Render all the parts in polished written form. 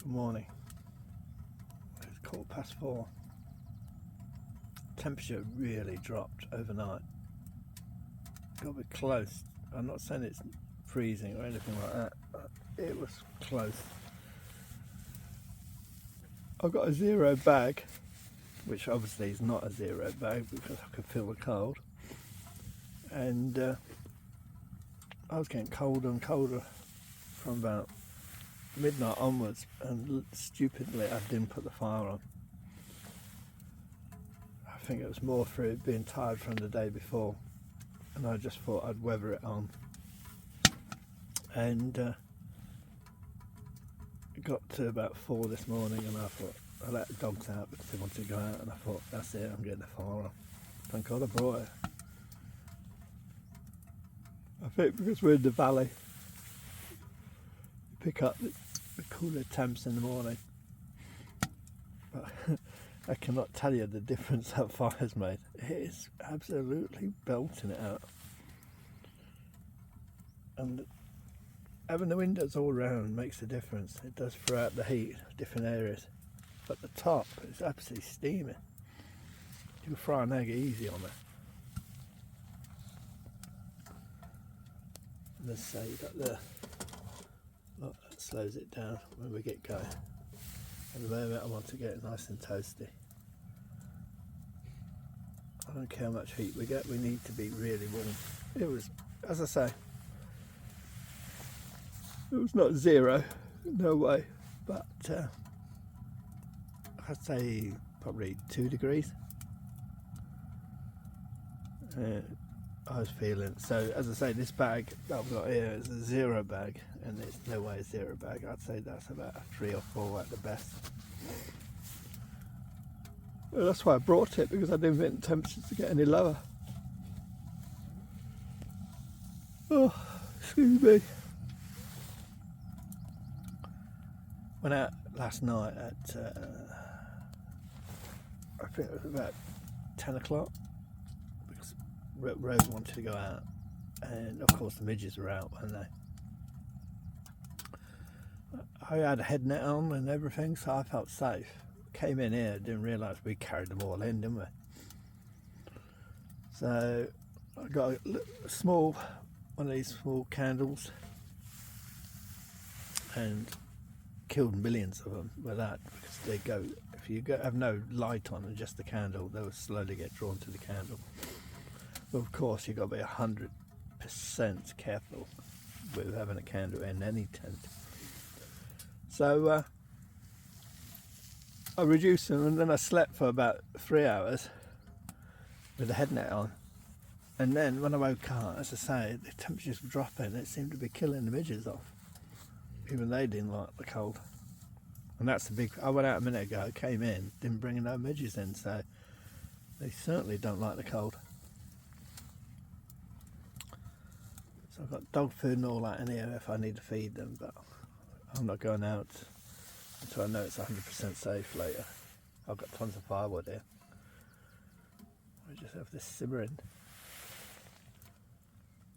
beautiful morning. It's 4:15. Temperature really dropped overnight. Got to be close. I'm not saying it's freezing or anything like that, but it was close. I've got a zero bag, which obviously is not a zero bag because I could feel the cold. And I was getting colder and colder from about midnight onwards, and stupidly I didn't put the fire on. I think it was more through being tired from the day before, and I just thought I'd weather it on. And it got to about 4 this morning, and I thought I let the dogs out because they wanted to go out, and I thought that's it, I'm getting the fire on. Thank God I brought it. I think because we're in the valley, you pick up the cooler temps in the morning, but I cannot tell you the difference that fire's made. It is absolutely belting it out, and having the windows all round makes a difference. It does throughout the heat, different areas, but the top is absolutely steaming. You can fry an egg easy on it. Let's say you got the look, that slows it down when we get going. At the moment I want to get it nice and toasty. I don't care how much heat we get, we need to be really warm. It was, as I say, it was not zero, no way, but I'd say probably 2 degrees. I was feeling, so as I say, this bag that I've got here is a zero bag, and it's no way a zero bag. I'd say that's about a 3 or 4 at the best. Well, that's why I brought it, because I didn't want the temperatures to get any lower. Oh, excuse me. Went out last night at I think it was about 10 o'clock. Rose wanted to go out, and of course the midges were out, weren't they? I had a head net on and everything, so I felt safe. Came in here, didn't realise we carried them all in, didn't we? So I got a small one of these small candles and killed millions of them with that, because they go, if you have no light on and just the candle, they will slowly get drawn to the candle. But of course you've got to be 100% careful with having a candle in any tent. So I reduced them, and then I slept for about 3 hours with the head net on. And then when I woke up, as I say, the temperatures were dropping. It seemed to be killing the midges off. Even they didn't like the cold. And that's the big, I went out a minute ago, came in, didn't bring no midges in, so they certainly don't like the cold. So I've got dog food and all that in here if I need to feed them, but I'm not going out until I know it's 100% safe later. I've got tons of firewood here. I just have this simmering.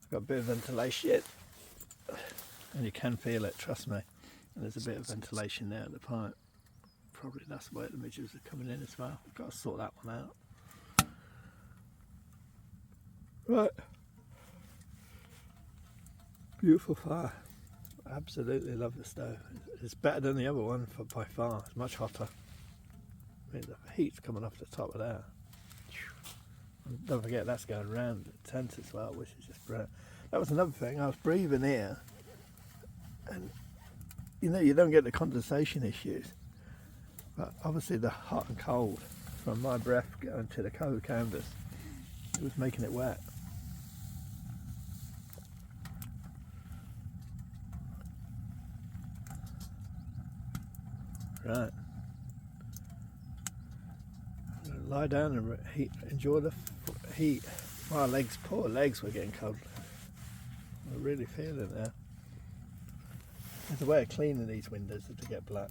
I've got a bit of ventilation, and you can feel it, trust me. And there's a bit of ventilation there at the pipe. Probably that's where the midges are coming in as well. I've got to sort that one out. Right. Beautiful fire. Absolutely love the stove. It's better than the other one by far. It's much hotter. I mean, the heat's coming off the top of there. And don't forget that's going around the tent as well, which is just brilliant. That was another thing. I was breathing here, and you know, you don't get the condensation issues, but obviously the hot and cold from my breath going to the cold canvas, it was making it wet. Right, I'm gonna lie down and enjoy the heat. My legs, poor legs, were getting cold. I'm really feeling it now. There's a way of cleaning these windows to get black.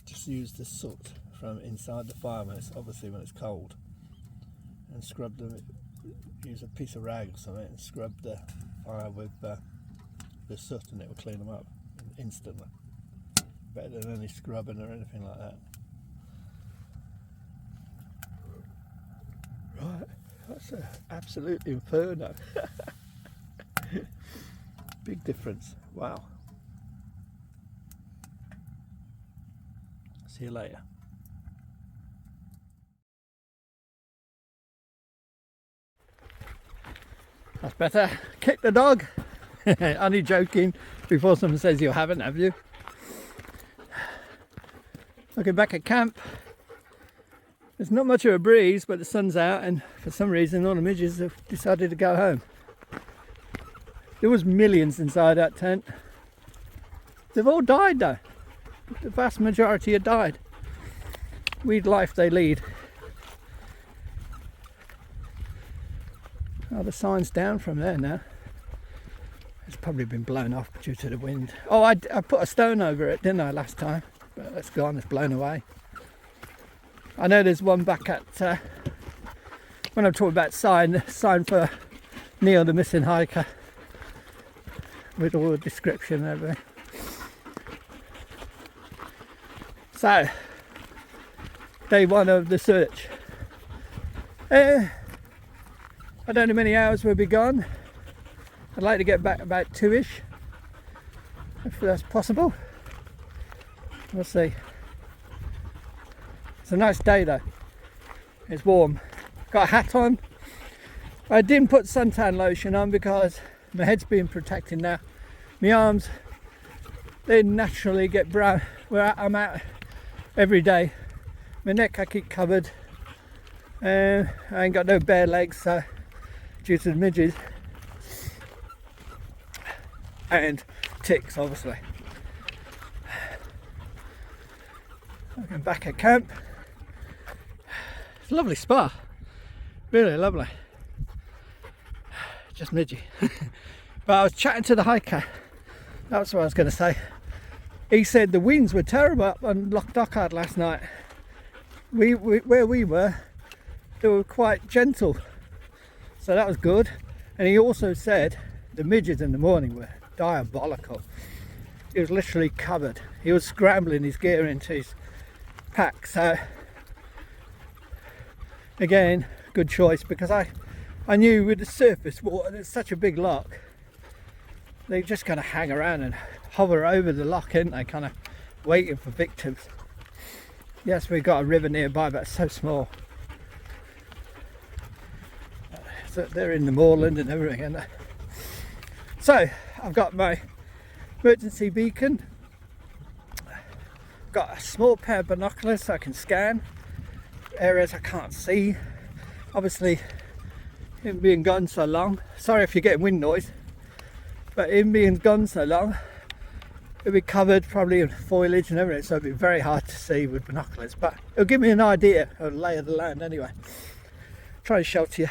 Just use the soot from inside the fire when it's obviously when it's cold, and scrub them. Use a piece of rag or something and scrub the fire with the soot, and it will clean them up instantly. Better than any scrubbing or anything like that. Right, that's an absolute inferno. Big difference. Wow. See you later. That's better. Kick the dog. Only joking before someone says you haven't, have you? Looking back at camp. There's not much of a breeze, but the sun's out, and for some reason all the midges have decided to go home. There was millions inside that tent. They've all died though. The vast majority have died. Weird life they lead. Oh, the sign's down from there now. It's probably been blown off due to the wind. Oh, I put a stone over it, didn't I, last time? But it's gone, it's blown away. I know there's one back at, when I'm talking about sign for Neil the missing hiker, with all the description and everything. So, day one of the search. I don't know how many hours we'll be gone. I'd like to get back about 2ish, if that's possible. We'll see. It's a nice day though. It's warm. Got a hat on. I didn't put suntan lotion on because my head's being protected now. My arms, they naturally get brown where I'm out every day. My neck I keep covered. I ain't got no bare legs, so due to the midges and ticks, obviously. Looking back at camp, it's a lovely spa, really lovely. Just midgy. But I was chatting to the hiker. That's what I was going to say. He said the winds were terrible up on Loch Dochard last night. Where we were, they were quite gentle, so that was good. And he also said the midges in the morning were diabolical. He was literally covered. He was scrambling his gear into his pack. So again, good choice, because I knew with the surface water, it's such a big loch, they're just going to hang around and hover over the loch, aren't they, kind of waiting for victims. Yes, we've got a river nearby, but it's so small. So they're in the moorland and everything, aren't they? So I've got my emergency beacon, got a small pair of binoculars so I can scan areas I can't see. Obviously, him being gone so long, sorry if you're getting wind noise, but him being gone so long, it'll be covered probably in foliage and everything, so it'll be very hard to see with binoculars, but it'll give me an idea of the lay of the land anyway. Try and shelter you.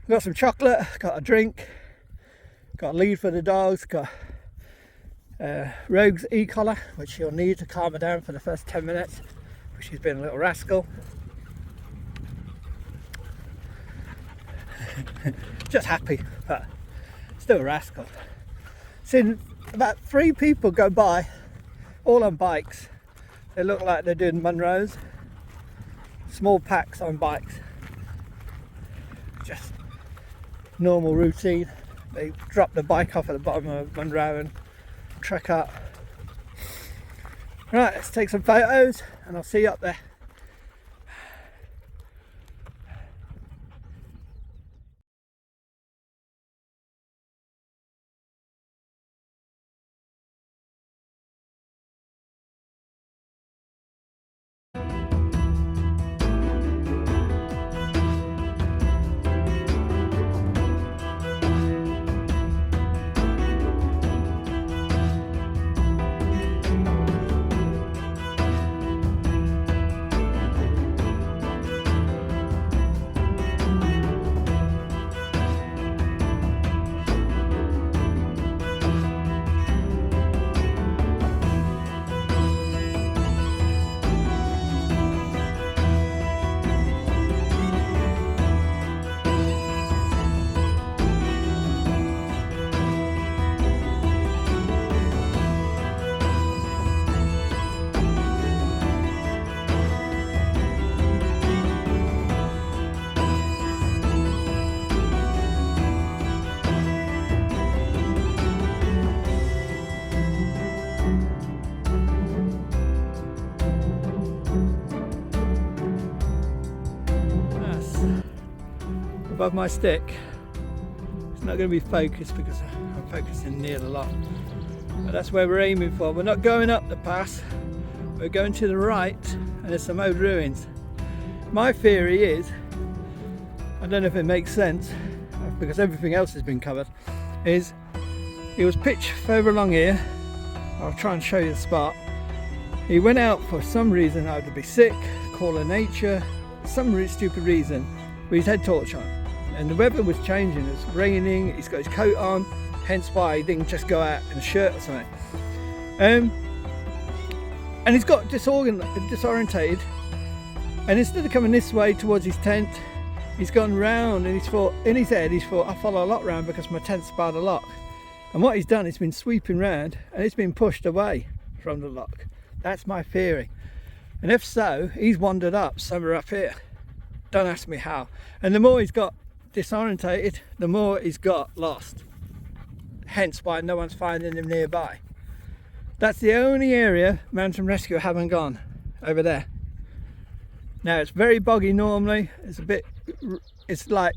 Got some chocolate, got a drink, got a lead for the dogs, got Rogue's e-collar, which she'll need to calm her down for the first 10 minutes, because she's been a little rascal. Just happy, but still a rascal. Seen about 3 people go by, all on bikes. They look like they're doing Munros. Small packs on bikes. Just normal routine. They drop the bike off at the bottom of Munro and trek up. Right, let's take some photos and I'll see you up there. above my stick. It's not going to be focused because I'm focusing near the loch. But that's where we're aiming for. We're not going up the pass, we're going to the right, and there's some old ruins. My theory is, I don't know if it makes sense because everything else has been covered, is he was pitched further along here. I'll try and show you the spot. He went out for some reason, either to be sick, call of nature, some really stupid reason, with his head torch on. And the weather was changing, it was raining, he's got his coat on, hence why he didn't just go out in a shirt or something. And he's got disorientated, and instead of coming this way towards his tent, he's gone round, and he's thought, in his head, he's thought, I'll follow a loch round because my tent's by the loch. And what he's done, he's been sweeping round and it's been pushed away from the loch. That's my theory. And if so, he's wandered up somewhere up here. Don't ask me how. And the more he's got disorientated, the more he's got lost. Hence why no one's finding him nearby. That's the only area Mountain Rescue haven't gone, over there. Now it's very boggy normally. It's like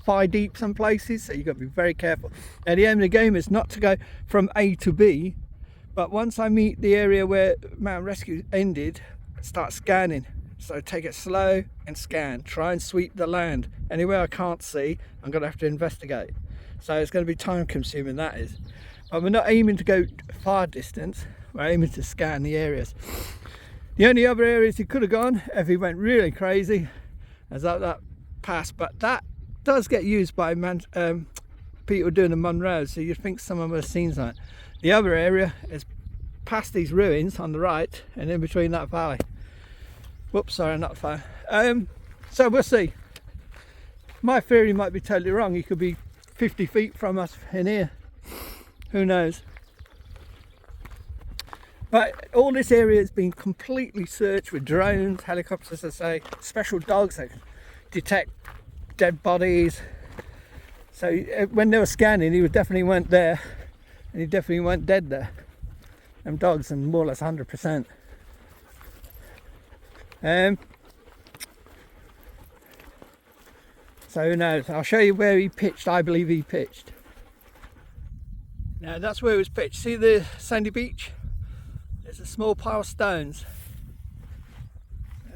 thigh deep some places, so you've got to be very careful. Now the aim of the game is not to go from A to B, but once I meet the area where Mountain Rescue ended, start scanning. So take it slow and scan. Try and sweep the land. Anywhere I can't see, I'm going to have to investigate. So it's going to be time consuming, that is. But we're not aiming to go far distance, we're aiming to scan the areas. The only other areas he could have gone, if he went really crazy, is up that pass, but that does get used by people doing the Monroe, so you'd think someone would have seen something. The other area is past these ruins on the right and in between that valley. Whoops, sorry, not far. So we'll see. My theory might be totally wrong. He could be 50 feet from us in here. Who knows? But all this area has been completely searched with drones, helicopters, I say, special dogs that detect dead bodies. So when they were scanning, he definitely went there, and he definitely went dead there. Them dogs, and more or less 100%. So who knows? I'll show you where he pitched. I believe he pitched. Now that's where it was pitched. See the sandy beach? There's a small pile of stones.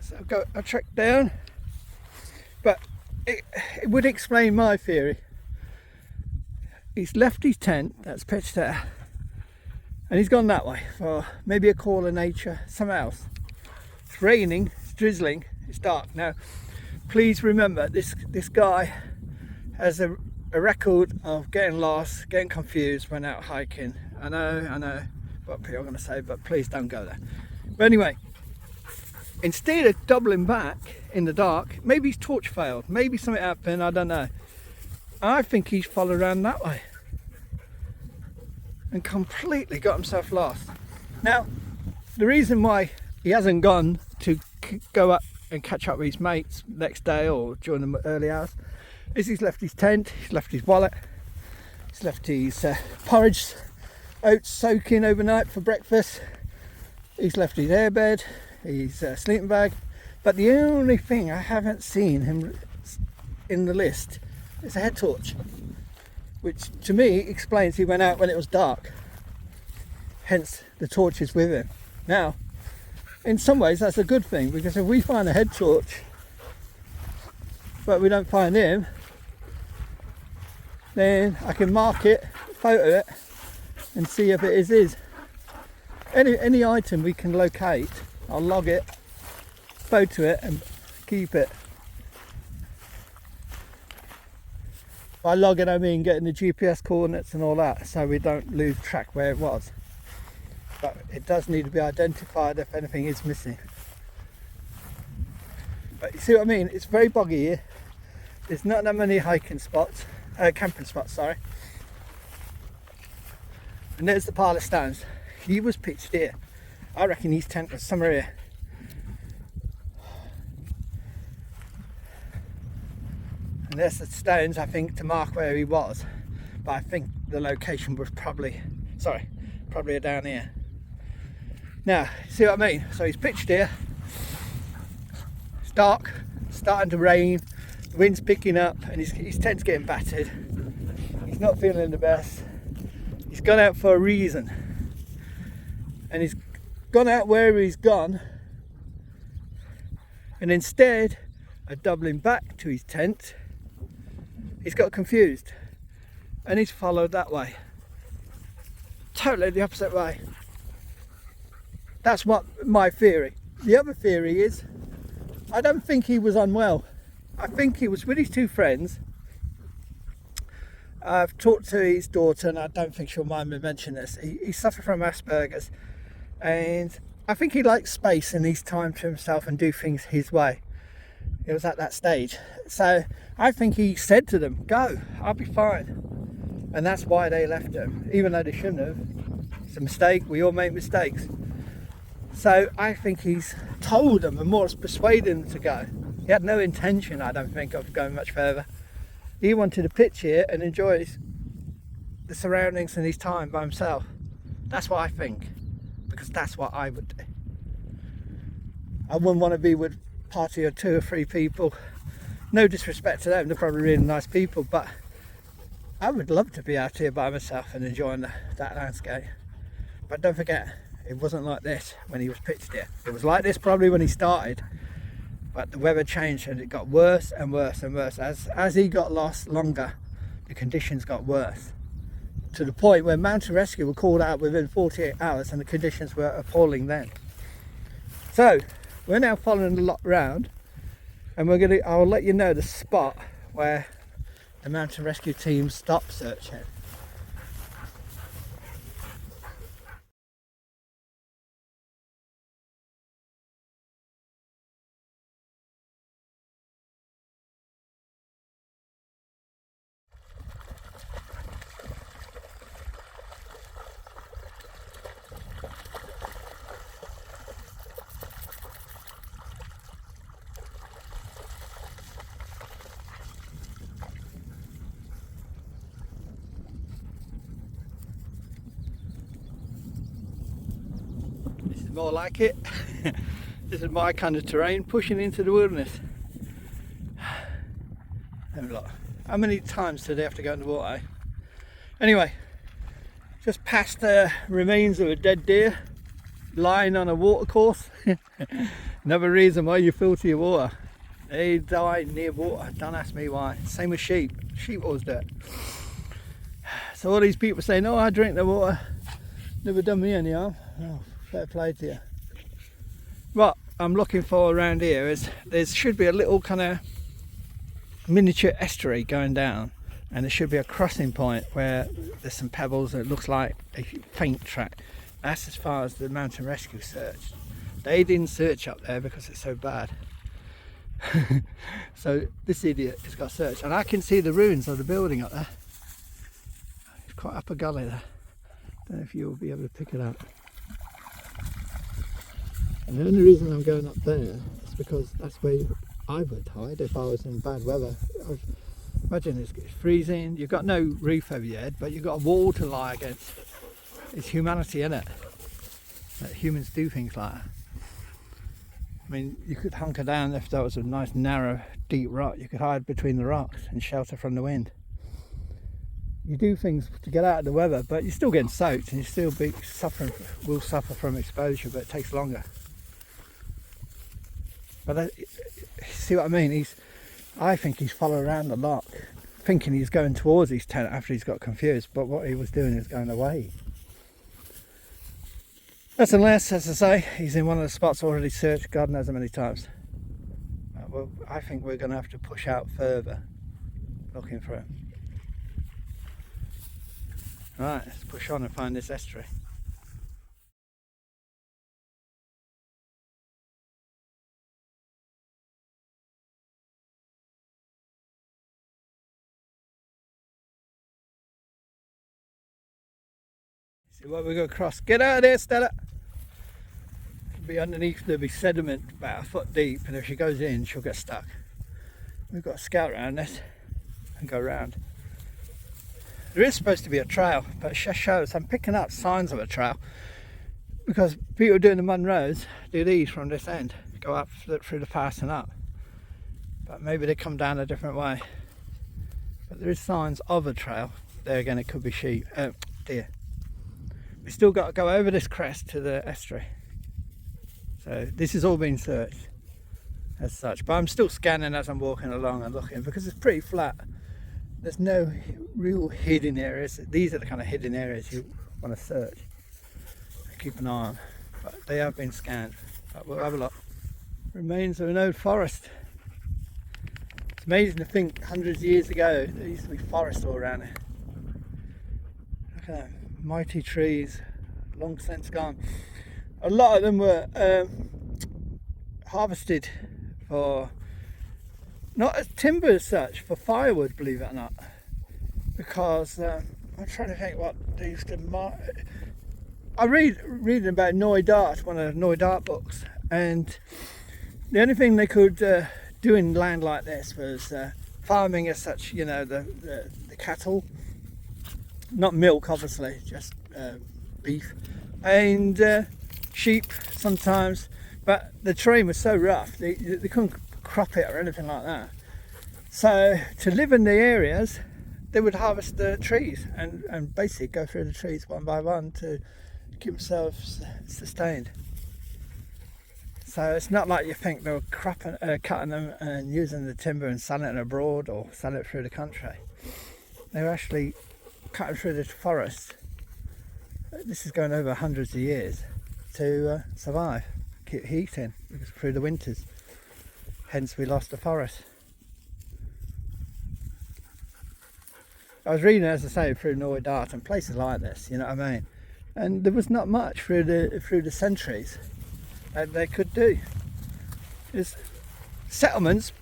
So I'll track down, but it would explain my theory. He's left his tent that's pitched there, and he's gone that way for maybe a call of nature, something else. It's raining, it's drizzling, it's dark. Now please remember, this guy has a record of getting lost, getting confused when out hiking. I know what people are going to say, but please don't go there. But anyway, instead of doubling back in the dark, maybe his torch failed, maybe something happened, I don't know. I think he's followed around that way and completely got himself lost. Now, the reason why he hasn't gone to go up and catch up with his mates next day or during the early hours is he's left his tent, he's left his wallet, he's left his porridge, oats soaking overnight for breakfast, he's left his airbed, his sleeping bag. But the only thing I haven't seen him in the list is a head torch, which to me explains he went out when it was dark, hence the torch is with him. Now in some ways that's a good thing, because if we find a head torch but we don't find him, then I can mark it, photo it, and see if it is his. Any item we can locate, I'll log it, photo it and keep it. By log it I mean getting the GPS coordinates and all that, so we don't lose track where it was. But it does need to be identified if anything is missing. But you see what I mean? It's very boggy here. There's not that many hiking spots, camping spots, sorry. And there's the pile of stones. He was pitched here. I reckon his tent was somewhere here. And there's the stones, I think, to mark where he was. But I think the location was probably down here. Now, see what I mean? So he's pitched here. It's dark, starting to rain. The wind's picking up and his tent's getting battered. He's not feeling the best. He's gone out for a reason. And he's gone out where he's gone. And instead of doubling back to his tent, he's got confused. And he's followed that way. Totally the opposite way. That's what my theory. The other theory is, I don't think he was unwell. I think he was with his two friends. I've talked to his daughter and I don't think she'll mind me mentioning this. He suffered from Asperger's and I think he likes space and his time to himself and do things his way. It was at that stage. So I think he said to them, go, I'll be fine. And that's why they left him, even though they shouldn't have. It's a mistake, we all make mistakes. So I think he's told them and more persuaded them to go. He had no intention, I don't think, of going much further. He wanted to pitch here and enjoy the surroundings and his time by himself. That's what I think, because that's what I would do. I wouldn't want to be with a party of 2 or 3 people. No disrespect to them, they're probably really nice people, but I would love to be out here by myself and enjoying that landscape. But don't forget, it wasn't like this when he was pitched here. It was like this probably when he started, but the weather changed and it got worse and worse and worse. As he got lost longer, the conditions got worse. To the point where mountain rescue were called out within 48 hours and the conditions were appalling then. So, we're now following the loch round and I'll let you know the spot where the mountain rescue team stopped searching. More like it. This is my kind of terrain, pushing into the wilderness. Have a look. How many times do they have to go in the water? Anyway, just past the remains of a dead deer lying on a watercourse. Another reason why you filter your water. They die near water. Don't ask me why. Same with sheep. Sheep always do it. So all these people saying, "Oh, I drink the water. Never done me any harm." Oh, fair play to you. What I'm looking for around here is there should be a little kind of miniature estuary going down, and there should be a crossing point where there's some pebbles and it looks like a faint track. That's as far as the mountain rescue searched. They didn't search up there because it's so bad. So this idiot has got searched, and I can see the ruins of the building up there. It's quite up a gully there. Don't know if you'll be able to pick it up. And the only reason I'm going up there is because that's where I would hide if I was in bad weather. Imagine it's freezing, you've got no roof over your head, but you've got a wall to lie against. It's humanity, isn't it? That humans do things like that. I mean, you could hunker down if there was a nice narrow deep rock. You could hide between the rocks and shelter from the wind. You do things to get out of the weather, but you're still getting soaked and you still will suffer from exposure, but it takes longer. But see what I mean? I think he's followed around the loch, thinking he's going towards his tent after he's got confused, but what he was doing is going away. That's unless, as I say, he's in one of the spots already searched, God knows how many times. Well, I think we're going to have to push out further, looking for him. Right, let's push on and find this estuary. See what we're going to cross. Get out of there, Stella! It'll be underneath, there'll be sediment about a foot deep, and if she goes in, she'll get stuck. We've got to scout around this and go round. There is supposed to be a trail, but it just shows, I'm picking up signs of a trail, because people doing the Munros do these from this end, go up through the pass and up. but maybe they come down a different way. But there is signs of a trail. There again, it could be sheep, deer. We still got to go over this crest to the estuary. So this has all been searched as such, but I'm still scanning as I'm walking along and looking, because it's pretty flat. There's no real hidden areas. These are the kind of hidden areas you want to search and keep an eye on, but they have been scanned. But we'll have a look. Remains of an old forest. It's amazing to think hundreds of years ago there used to be forest all around it. Look at that, mighty trees, long since gone. A lot of them were harvested for, not as timber as such, for firewood, believe it or not. Because I'm trying to think what they used to I reading about Loch Dochard, one of the Loch Dochard books, and the only thing they could do in land like this was farming as such, you know, the cattle, not milk obviously, just beef, and sheep sometimes, but the terrain was so rough they couldn't crop it or anything like that. So to live in the areas, they would harvest the trees and basically go through the trees one by one to keep themselves sustained. So it's not like you think they were cutting them and using the timber and selling it abroad or selling it through the country. They were actually cutting through the forest. This is going over hundreds of years to survive, keep heating through the winters. Hence we lost the forest. I was reading, as I say, through Loch Dochard and places like this, you know what I mean? And there was not much through the centuries that they could do. There's settlements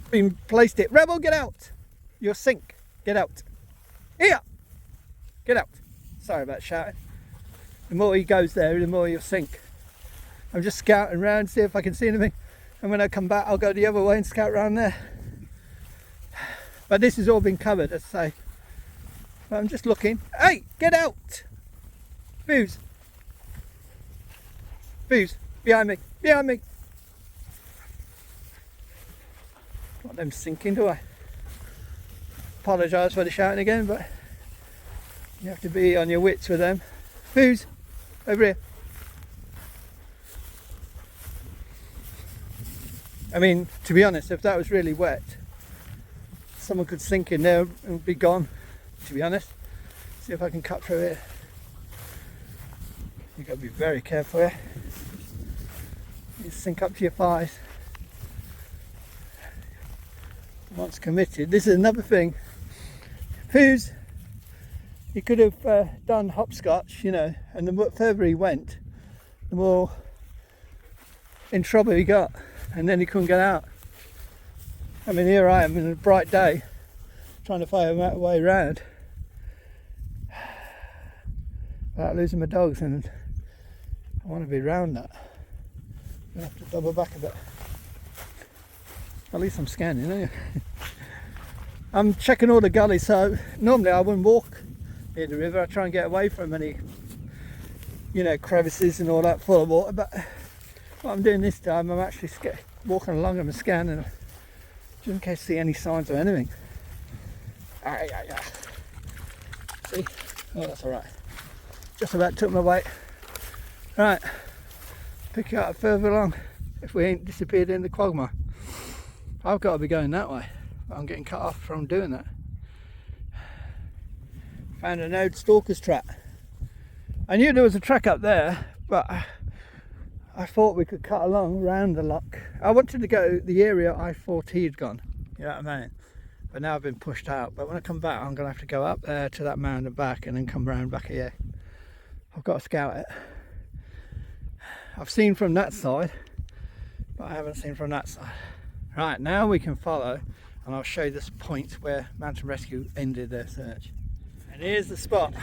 being placed it. Rebel, get out! You'll sink. Get out. Here! Get out. Sorry about shouting. The more he goes there, the more you'll sink. I'm just scouting around, see if I can see anything. And when I come back, I'll go the other way and scout around there. But this has all been covered, as I say. But I'm just looking. Hey, get out! Booze. Booze. Behind me. Behind me. Want them sinking, do I? Apologise for the shouting again, but you have to be on your wits with them. Booze. Over here. I mean, to be honest, if that was really wet, someone could sink in there and be gone, to be honest. See if I can cut through here. You've got to be very careful here. You sink up to your thighs. Once committed, this is another thing. Who's, he could have done hopscotch, you know, and the further he went, the more in trouble he got, and then he couldn't get out. I mean, here I am in a bright day, trying to find a way around without losing my dogs, and I want to be around that. I'm going to have to double back a bit. At least I'm scanning, anyway. I'm checking all the gullies, so normally I wouldn't walk near the river. I try and get away from any, you know, crevices and all that full of water, but what I'm doing this time, I'm actually walking along and scanning just in case I see any signs of anything. See? Oh, that's alright. Just about took my weight. Right, pick you up further along if we ain't disappeared in the quagmire. I've got to be going that way, but I'm getting cut off from doing that. Found an old stalker's track. I knew there was a track up there, but I thought we could cut along round the loch. I wanted to go the area I thought he'd gone, you know what I mean? But now I've been pushed out. But when I come back, I'm going to have to go up there to that mound and back, and then come round back here. I've got to scout it. I've seen from that side, but I haven't seen from that side. Right, now we can follow, and I'll show you this point where Mountain Rescue ended their search. And here's the spot.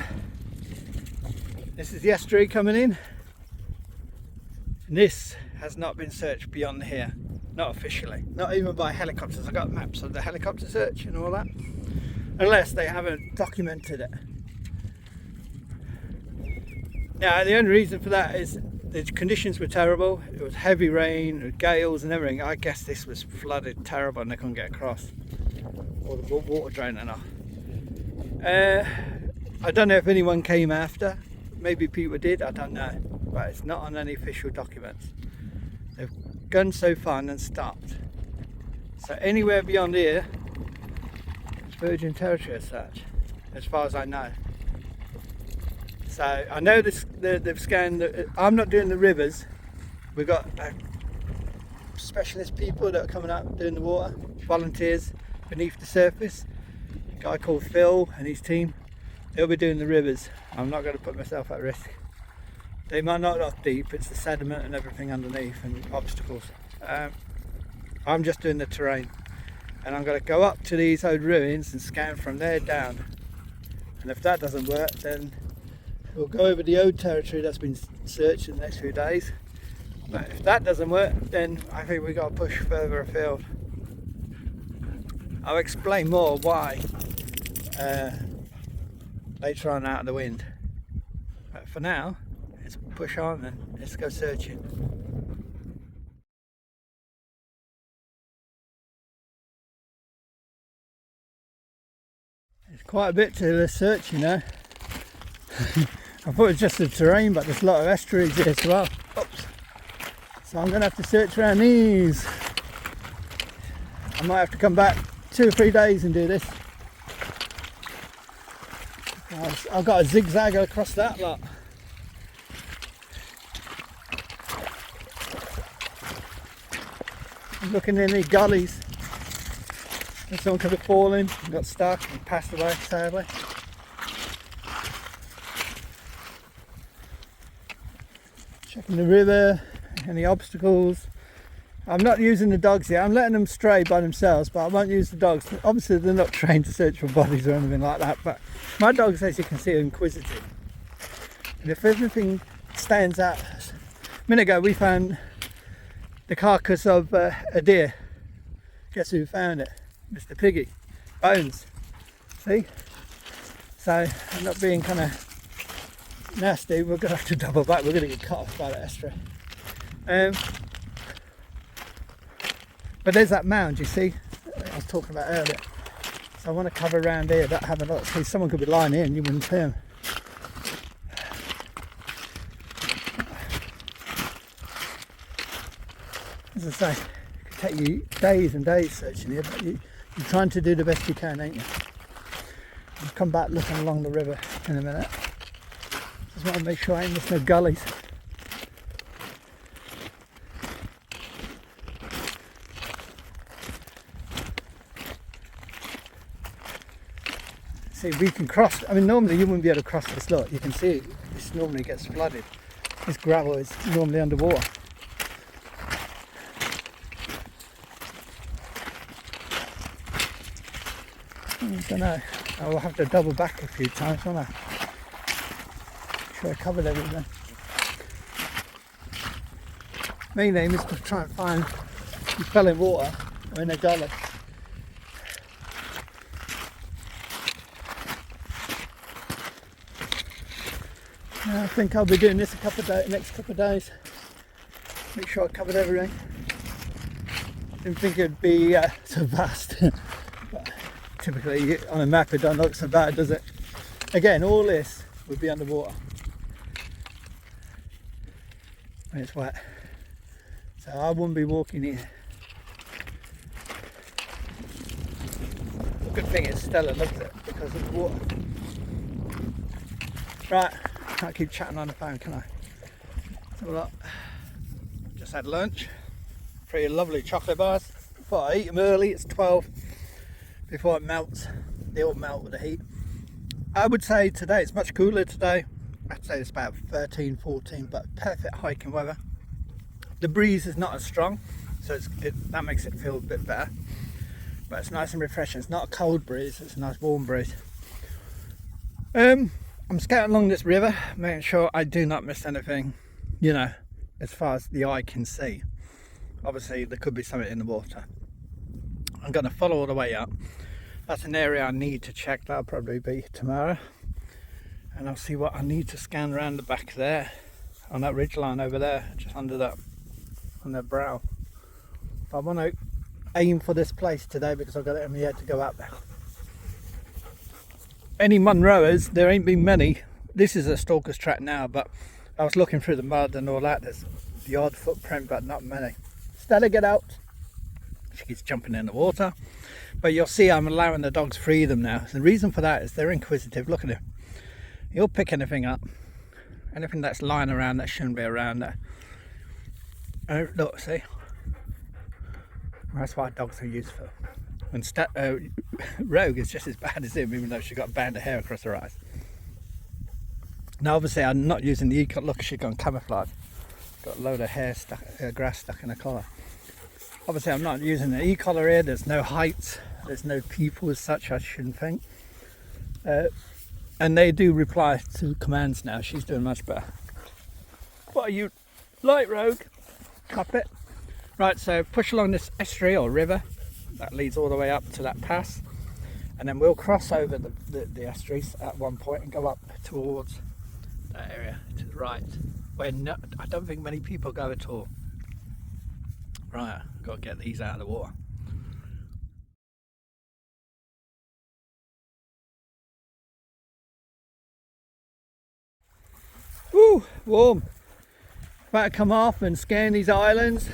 This is the estuary coming in. And this has not been searched beyond here, not officially, not even by helicopters. I've got maps of the helicopter search and all that, unless they haven't documented it. Now the only reason for that is the conditions were terrible. It was heavy rain, gales and everything. I guess this was flooded terrible and they couldn't get across, or the water draining off. I don't know if anyone came after. Maybe people did, I don't know, but it's not on any official documents. They've gone so far and then stopped. So anywhere beyond here is virgin territory as such, as far as I know. So I know this, they've scanned. I'm not doing the rivers. We've got specialist people that are coming out doing the water, volunteers beneath the surface. A guy called Phil and his team. They'll be doing the rivers. I'm not going to put myself at risk. They might not look deep, it's the sediment and everything underneath and obstacles. I'm just doing the terrain. And I'm going to go up to these old ruins and scan from there down. And if that doesn't work, then we'll go over the old territory that's been searched in the next few days. But if that doesn't work, then I think we've got to push further afield. I'll explain more why later on out of the wind. But for now, let's push on and let's go searching. There's quite a bit to the search, you know. I thought it was just the terrain, but there's a lot of estuaries here as well. Oops. So I'm going to have to search around these. I might have to come back 2 or 3 days and do this. I've got a zigzag across that lot. I'm looking in the gullies. And someone could have fallen and got stuck and passed away, sadly. Checking the river, any obstacles. I'm not using the dogs yet. I'm letting them stray by themselves, but I won't use the dogs. Obviously they're not trained to search for bodies or anything like that, but my dogs, as you can see, are inquisitive. And if anything stands out, a minute ago we found the carcass of a deer. Guess who found it? Mr. Piggy. Bones. See? So I'm not being kind of nasty. We're going to have to double back. We're going to get cut off by the estuary. But there's that mound, you see, I was talking about earlier. So I want to cover around here, but have a look. See, someone could be lying here and you wouldn't see them. As I say, it could take you days and days searching here, but you're trying to do the best you can, ain't you? I'll come back looking along the river in a minute. Just want to make sure I ain't missing no gullies. See, we can cross. I mean, normally you wouldn't be able to cross this lot. You can see this normally gets flooded. This gravel is normally underwater. I don't know. I will have to double back a few times, won't I? Make sure I covered everything. Main aim is to try and find you fell in water or in a gully. I think I'll be doing this next couple of days. Make sure I covered everything. Didn't think it'd be so vast. But typically on a map it don't look so bad, does it? Again, all this would be underwater when it's wet. So I wouldn't be walking here. The good thing is Stella loves it because of the water. Right. Can't keep chatting on the phone, can I? So look, just had lunch. 3 lovely chocolate bars. Thought I'd eat them early, it's 12 before it melts. They all melt with the heat. I would say today it's much cooler today. I'd say it's about 13, 14, but perfect hiking weather. The breeze is not as strong, so that makes it feel a bit better. But it's nice and refreshing. It's not a cold breeze, it's a nice warm breeze. I'm scouting along this river, making sure I do not miss anything, you know, as far as the eye can see. Obviously there could be something in the water. I'm going to follow all the way up. That's an area I need to check. That'll probably be tomorrow. And I'll see what I need to scan around the back there. on that ridge line over there, just under that, on that brow. But I want to aim for this place today because I've got it in my head to go up there. Any Munroers, there ain't been many. This is a stalker's track now, but I was looking through the mud and all that. There's the odd footprint, but not many. Stella, get out. She keeps jumping in the water. But you'll see I'm allowing the dogs freedom now. The reason for that is they're inquisitive. Look at him. He'll pick anything up. Anything that's lying around that shouldn't be around there. Oh, look, see? That's why dogs are useful. And Rogue is just as bad as him, even though she got a band of hair across her eyes. Now, obviously, I'm not using the e-collar. Look, she's gone camouflage. Got a load of hair stuck, grass stuck in her collar. Obviously, I'm not using the e-collar here. There's no height. There's no people as such, I shouldn't think. And they do reply to commands now. She's doing much better. What are you like, Rogue? Cop it. Right, so push along this estuary or river that leads all the way up to that pass, and then we'll cross over the estuaries at one point and go up towards that area to the right, where I don't think many people go at all. Right, got to get these out of the water. Woo, warm. About to come off and scan these islands.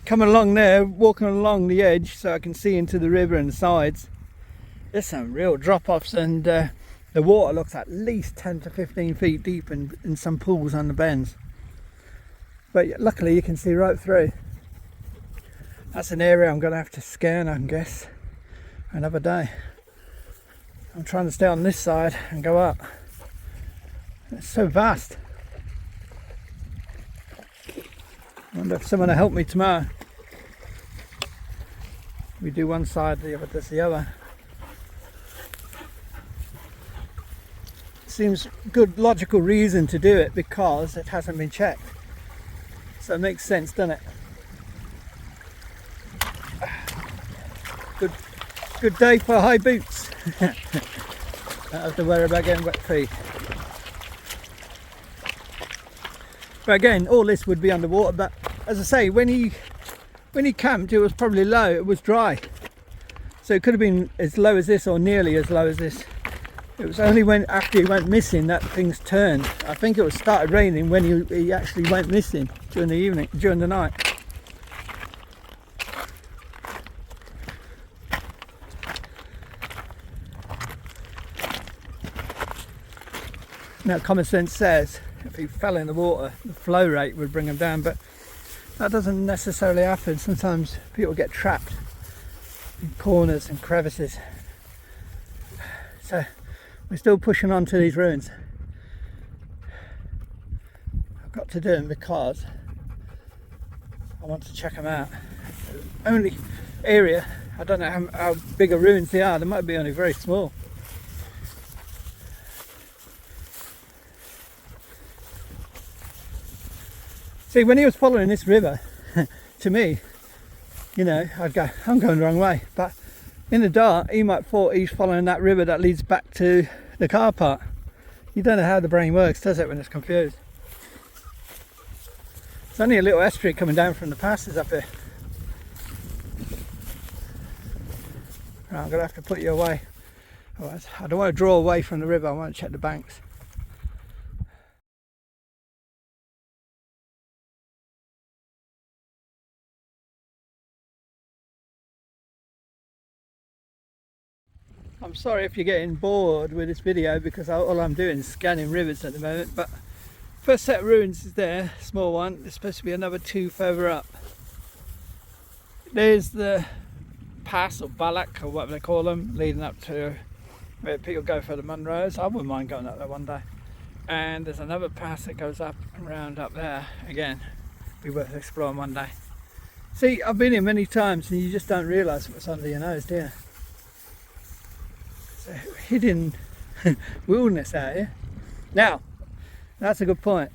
Coming along there, walking along the edge so I can see into the river and the sides. There's some real drop-offs, and the water looks at least 10 to 15 feet deep in some pools on the bends. But luckily you can see right through. That's an area I'm going to have to scan, I guess, another day. I'm trying to stay on this side and go up. It's so vast. I wonder if someone will help me tomorrow. We do one side, the other does the other. Seems good logical reason to do it because it hasn't been checked. So it makes sense, doesn't it? Good day for high boots. Don't have to worry about getting wet feet. But again, all this would be underwater. But as I say, when he camped, it was probably low. It was dry, so it could have been as low as this or nearly as low as this. It was only after he went missing that things turned. I think it started raining when he actually went missing during the night. Now, common sense says if he fell in the water, the flow rate would bring him down, but that doesn't necessarily happen. Sometimes people get trapped in corners and crevices. So we're still pushing on to these ruins. I've got to do them because I want to check them out. Only area, I don't know how big a ruins they are. They might be only very small. See, when he was following this river, to me, you know, I'd go, I'm going the wrong way. But in the dark, he might thought he's following that river that leads back to the car park. You don't know how the brain works, does it, when it's confused? It's only a little estuary coming down from the passes up here. Right, I'm going to have to put you away. I don't want to draw away from the river, I want to check the banks. I'm sorry if you're getting bored with this video because all I'm doing is scanning rivers at the moment, but first set of ruins is there, small one. There's supposed to be another two further up. There's the pass or Balak or whatever they call them, leading up to where people go for the Munros. I wouldn't mind going up there one day. And there's another pass that goes up and round up there. Again, be worth exploring one day. See, I've been here many times and you just don't realise what's under your nose, do you? Hidden wilderness out here. Now, that's a good point.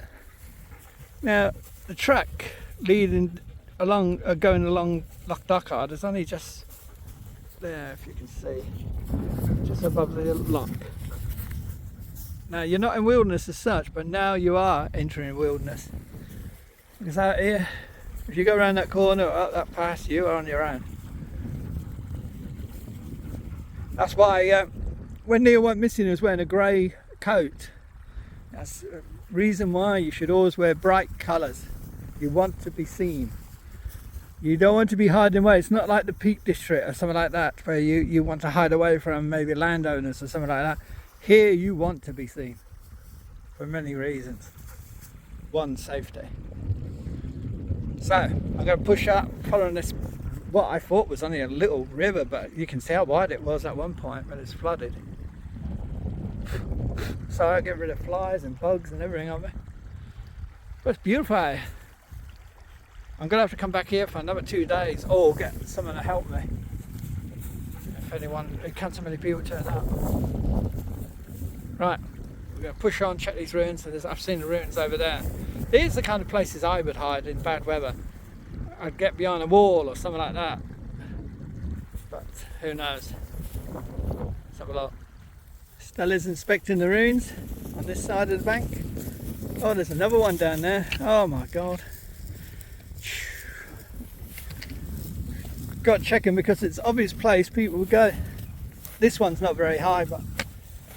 Now, the track leading along, going along Loch Dochard is only just there, if you can see, just above the loch. Now you're not in wilderness as such, but now you are entering wilderness. Because out here, if you go around that corner or up that pass, you are on your own. That's why when Neil went missing, he was wearing a grey coat. That's the reason why you should always wear bright colours. You want to be seen. You don't want to be hiding away. It's not like the Peak District or something like that, where you want to hide away from maybe landowners or something like that. Here you want to be seen for many reasons. One, safety. So I'm going to push up following this, what I thought was only a little river, but you can see how wide it was at one point when it's flooded. So I get rid of flies and bugs and everything on me. But it's beautiful out here. I'm going to have to come back here for another 2 days or get someone to help me. If can't so many people turn up. Right, we're going to push on, check these ruins. So I've seen the ruins over there. These are the kind of places I would hide in bad weather. I'd get behind a wall or something like that. But who knows? Let's have a look. Stella's inspecting the ruins on this side of the bank. Oh, there's another one down there. Oh my god. Got checking because it's an obvious place people would go. This one's not very high, but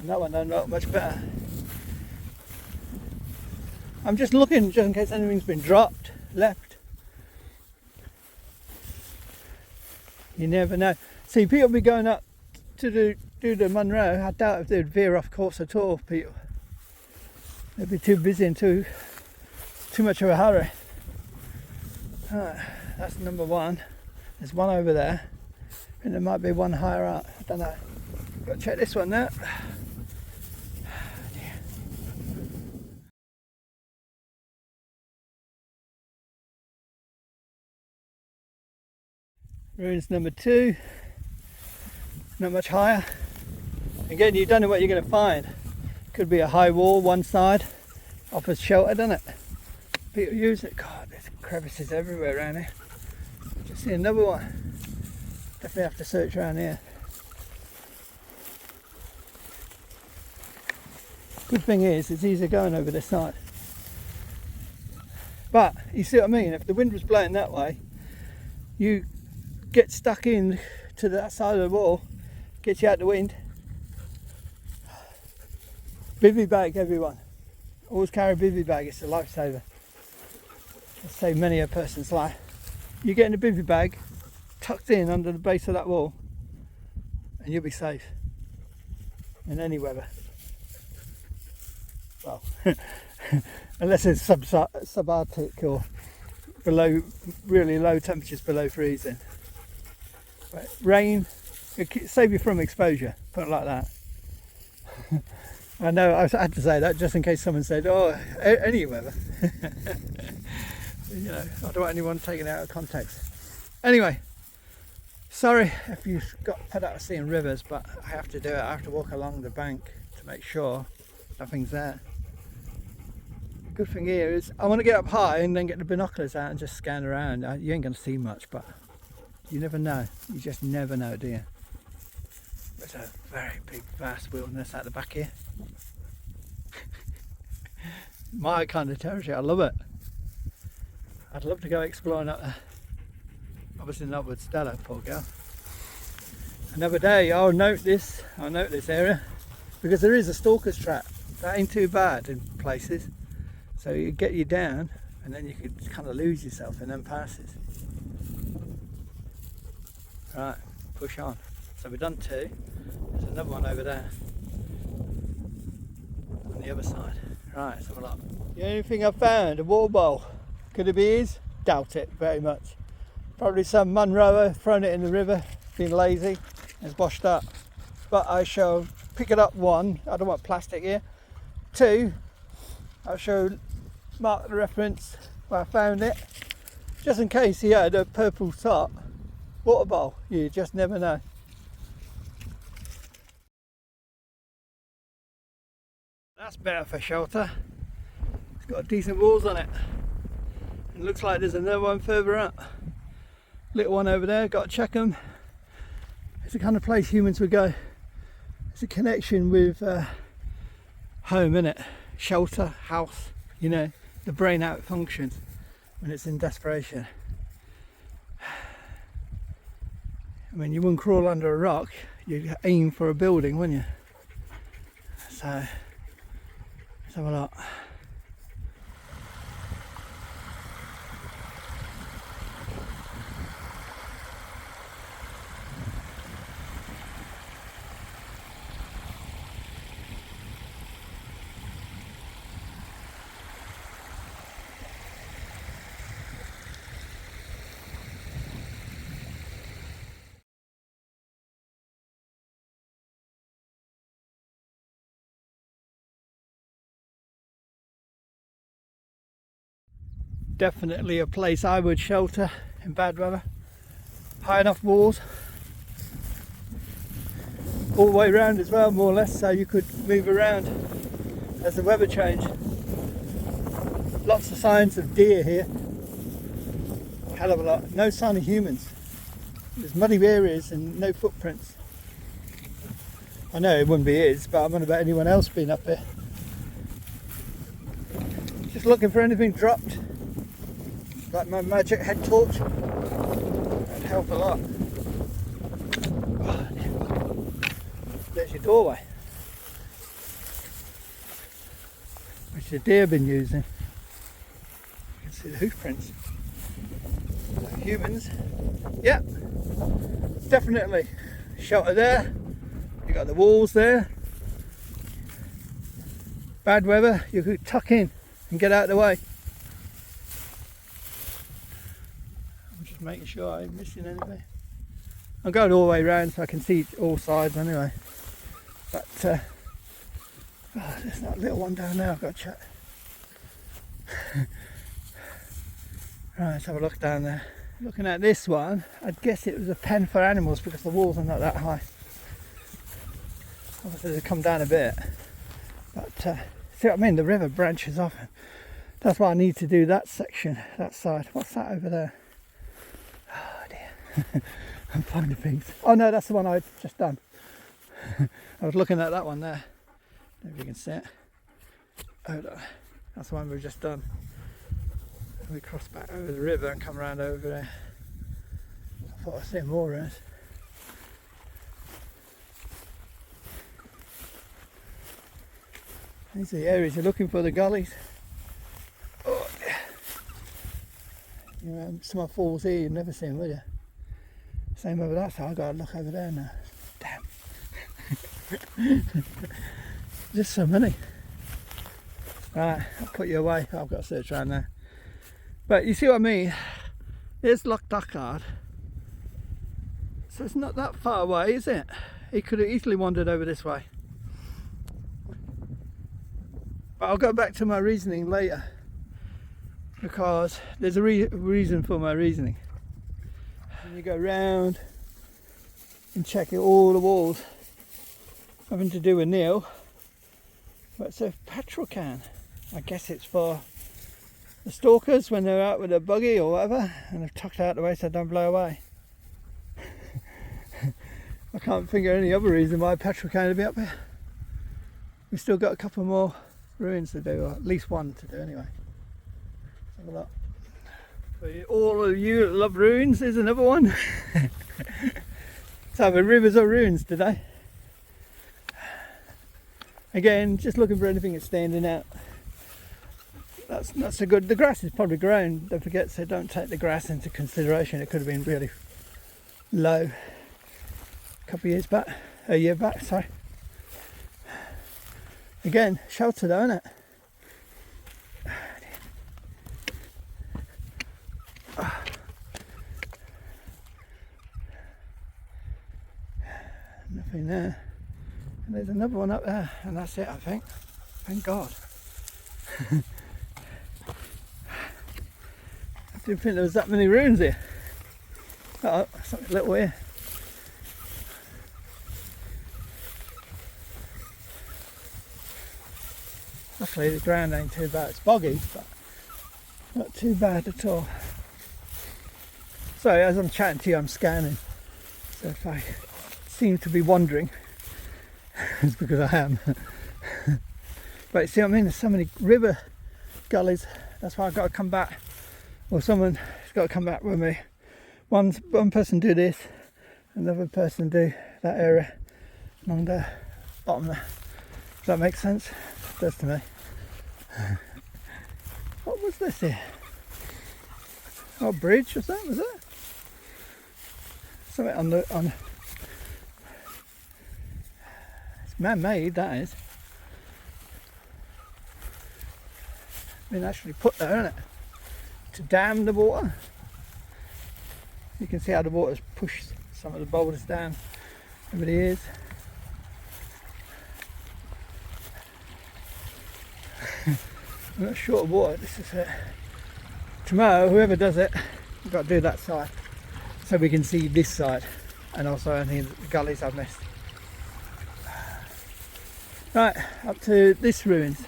that one don't look much better. I'm just looking just in case anything's been dropped, left. You never know. See, people be going up to do the Munro. I doubt if they'd veer off course at all, people. They'd be too busy and too much of a hurry. That's number one. There's one over there, and there might be one higher up. I don't know. Got to check this one now. Ruins number 2. Not much higher. Again, you don't know what you're going to find. Could be a high wall one side, offers shelter, doesn't it? People use it. God, there's crevices everywhere around here. Just see another one. Definitely have to search around here. Good thing is, it's easier going over this side. But you see what I mean? If the wind was blowing that way, you get stuck in to that side of the wall, gets you out the wind. Bivvy bag, everyone. Always carry a bivvy bag, it's a lifesaver. It'll save many a person's life. You get in a bivvy bag, tucked in under the base of that wall, and you'll be safe in any weather. Well, unless it's subarctic or below, really low temperatures below freezing. But rain, it'll save you from exposure, put it like that. I know I had to say that just in case someone said, oh, any weather. You know, I don't want anyone taken out of context. Anyway, sorry if you got fed out of seeing rivers, but I have to do it. I have to walk along the bank to make sure nothing's there. Good thing here is I want to get up high and then get the binoculars out and just scan around. You ain't going to see much, but you never know. You just never know, do you? There's a very big, vast wilderness out the back here. My kind of territory, I love it. I'd love to go exploring up there. Obviously not with Stella, poor girl. Another day I'll note this area, because there is a stalker's trap. That ain't too bad in places. So you get you down and then you could kind of lose yourself in them passes. Right, push on. So we've done 2. There's another one over there on the other side. Right, let's have a look. The only thing I've found, a water bowl. Could it be his? Doubt it very much. Probably some Munroer thrown it in the river, been lazy, and it's washed up. But I shall pick it up, 1, I don't want plastic here. 2, I shall mark the reference where I found it, just in case he had a purple top water bowl. You just never know. That's better for shelter. It's got decent walls on it. It looks like there's another one further up. Little one over there, got to check them. It's the kind of place humans would go. It's a connection with home, innit? Shelter, house, you know, the brain how it functions when it's in desperation. I mean, you wouldn't crawl under a rock, you'd aim for a building, wouldn't you? So, let's have a look. Definitely a place I would shelter in bad weather. High enough walls all the way around as well, more or less, so you could move around as the weather changed. Lots of signs of deer here, hell of a lot. No sign of humans. There's muddy areas and no footprints. I know it wouldn't be his, but I'm on about anyone else being up here. Just looking for anything dropped. Like my magic head torch, that'd help a lot. Oh, there's your doorway, which the deer have been using. You can see the hoof prints. So humans, yeah, definitely shelter there. You got the walls there. Bad weather, you could tuck in and get out of the way. Making sure I ain't missing anything. I'm going all the way around so I can see all sides anyway. But oh, there's that little one down there I've got to check. Right, let's have a look down there. Looking at this one, I'd guess it was a pen for animals because the walls are not that high. Obviously they come down a bit. But see what I mean? The river branches off. That's why I need to do that section, that side. What's that over there? I'm finding things. Oh no, that's the one I've just done. I was looking at that one there. I don't know if you can see it. Hold on. That's the one we've just done. We cross back over the river and come around over there. I thought I'd see more ruins. These are the areas you're looking for, the gullies. Oh, yeah. You know, some falls here you've never seen, will you? Same over that side, I've got to look over there now. Damn. Just so many. Right, I'll put you away. I've got to search around there. But you see what I mean? There's Loch Dochard. So it's not that far away, is it? He could have easily wandered over this way. But I'll go back to my reasoning later. Because there's a reason for my reasoning. And you go round and check all the walls, having to do with Neil. But it's a petrol can. I guess it's for the stalkers when they're out with a buggy or whatever, and they've tucked out the way so they don't blow away. I can't think of any other reason why a petrol can would be up here. We've still got a couple more ruins to do, or at least one to do anyway. Let's have a look. For all of you that love ruins, there's another one. So the rivers are ruins today. Again, just looking for anything that's standing out. That's not so good. The grass is probably grown. Don't forget, so don't take the grass into consideration. It could have been really low a couple of years back, a year back, sorry. Again, shelter though, isn't it? Nothing there. And there's another one up there, and that's it, I think. Thank God. I didn't think there was that many ruins here. Oh, something little here. Luckily the ground ain't too bad. It's boggy, but not too bad at all. So as I'm chatting to you, I'm scanning. So if I seem to be wandering, it's because I am. But you see what I mean, there's so many river gullies, that's why I've got to come back, or someone's got to come back with me. One person do this, another person do that area along the bottom there. Does that make sense? It does to me. What was this here? Oh, a bridge or something, was it? Something on it's man-made, that is. Been actually put there, isn't it? To dam the water. You can see how the water's pushed some of the boulders down over the years. I'm not short of water. This is it. Tomorrow, whoever does it, we've got to do that side so we can see this side, and also any of the gullies I've missed. Right, up to this ruins.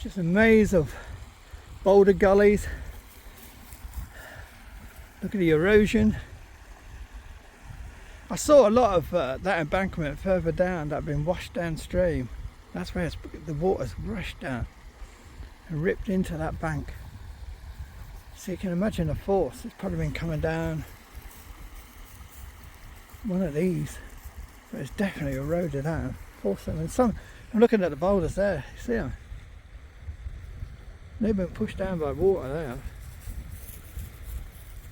Just a maze of boulder gullies. Look at the erosion. I saw a lot of that embankment further down that had been washed downstream. That's where the water's rushed down and ripped into that bank. So you can imagine the force. It's probably been coming down one of these, but it's definitely eroded out. And some, I'm looking at the boulders there. You see them? They've been pushed down by water there.